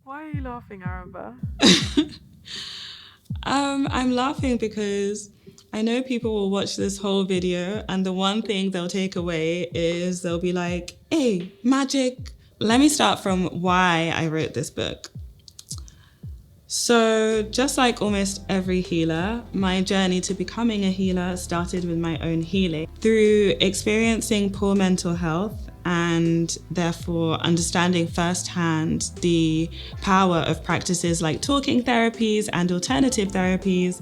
Why are you laughing, Aramba? I'm laughing because I know people will watch this whole video and the one thing they'll take away is they'll be like, hey, magic. Let me start from why I wrote this book. So, just like almost every healer, my journey to becoming a healer started with my own healing. Through experiencing poor mental health and therefore understanding firsthand the power of practices like talking therapies and alternative therapies,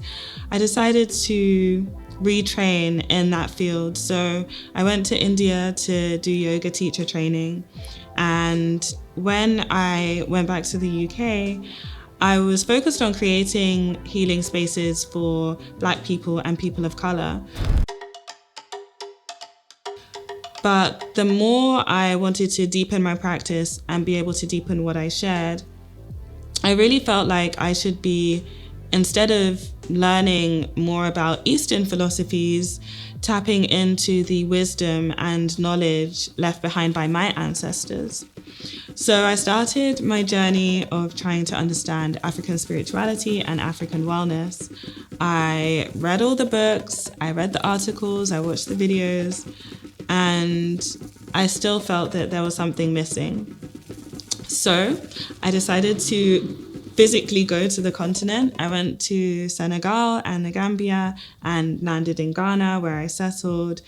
I decided to retrain in that field. So I went to India to do yoga teacher training. And when I went back to the UK, I was focused on creating healing spaces for Black people and people of colour. But the more I wanted to deepen my practice and be able to deepen what I shared, I really felt like I should be, instead of learning more about Eastern philosophies, tapping into the wisdom and knowledge left behind by my ancestors. So I started my journey of trying to understand African spirituality and African wellness. I read all the books, I read the articles, I watched the videos, and I still felt that there was something missing. So I decided to physically go to the continent. I went to Senegal and the Gambia and landed in Ghana, where I settled.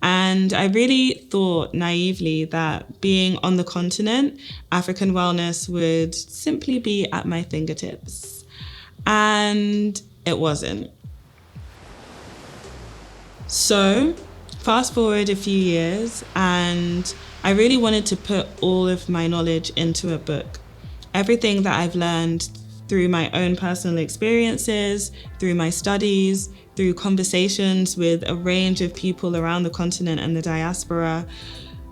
And I really thought naively that being on the continent, African wellness would simply be at my fingertips. And it wasn't. So fast forward a few years, and I really wanted to put all of my knowledge into a book. Everything that I've learned through my own personal experiences, through my studies, through conversations with a range of people around the continent and the diaspora,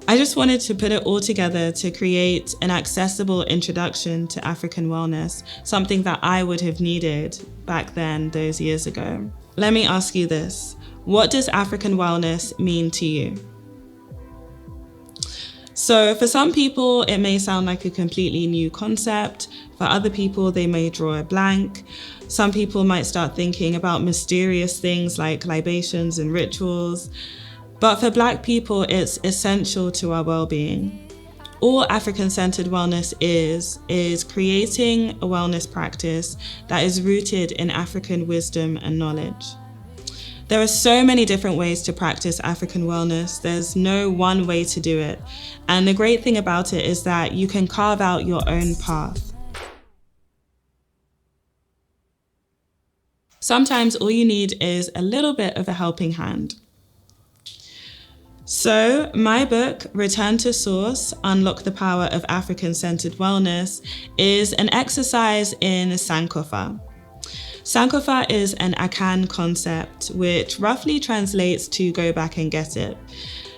I just wanted to put it all together to create an accessible introduction to African wellness, something that I would have needed back then, those years ago. Let me ask you this. What does African wellness mean to you? So for some people, it may sound like a completely new concept. For other people, they may draw a blank. Some people might start thinking about mysterious things like libations and rituals. But for Black people, it's essential to our well-being. All African-centered wellness is creating a wellness practice that is rooted in African wisdom and knowledge. There are so many different ways to practice African wellness. There's no one way to do it. And the great thing about it is that you can carve out your own path. Sometimes all you need is a little bit of a helping hand. So my book, Return to Source, Unlock the Power of African-Centered Wellness, is an exercise in Sankofa. Sankofa is an Akan concept, which roughly translates to go back and get it.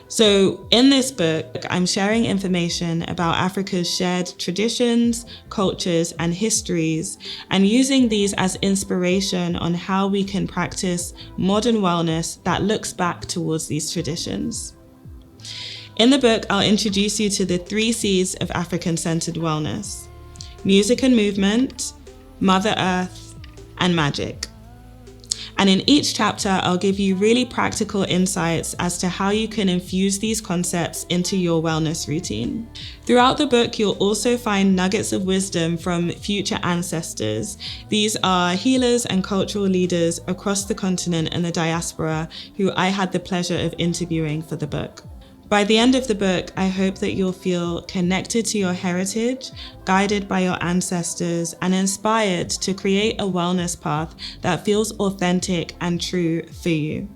So in this book, I'm sharing information about Africa's shared traditions, cultures, and histories, and using these as inspiration on how we can practice modern wellness that looks back towards these traditions. In the book, I'll introduce you to the 3 C's of African-centered wellness: music and movement, Mother Earth, and magic. And in each chapter, I'll give you really practical insights as to how you can infuse these concepts into your wellness routine. Throughout the book, you'll also find nuggets of wisdom from future ancestors. These are healers and cultural leaders across the continent and the diaspora who I had the pleasure of interviewing for the book. By the end of the book, I hope that you'll feel connected to your heritage, guided by your ancestors, and inspired to create a wellness path that feels authentic and true for you.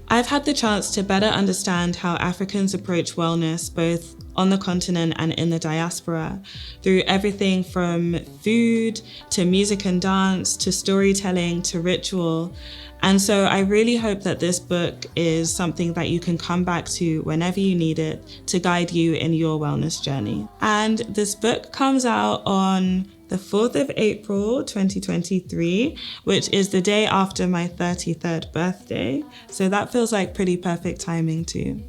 I've had the chance to better understand how Africans approach wellness, both on the continent and in the diaspora, through everything from food to music and dance to storytelling to ritual. And so I really hope that this book is something that you can come back to whenever you need it to guide you in your wellness journey. And this book comes out on the 4th of April, 2023, which is the day after my 33rd birthday. So that feels like pretty perfect timing too.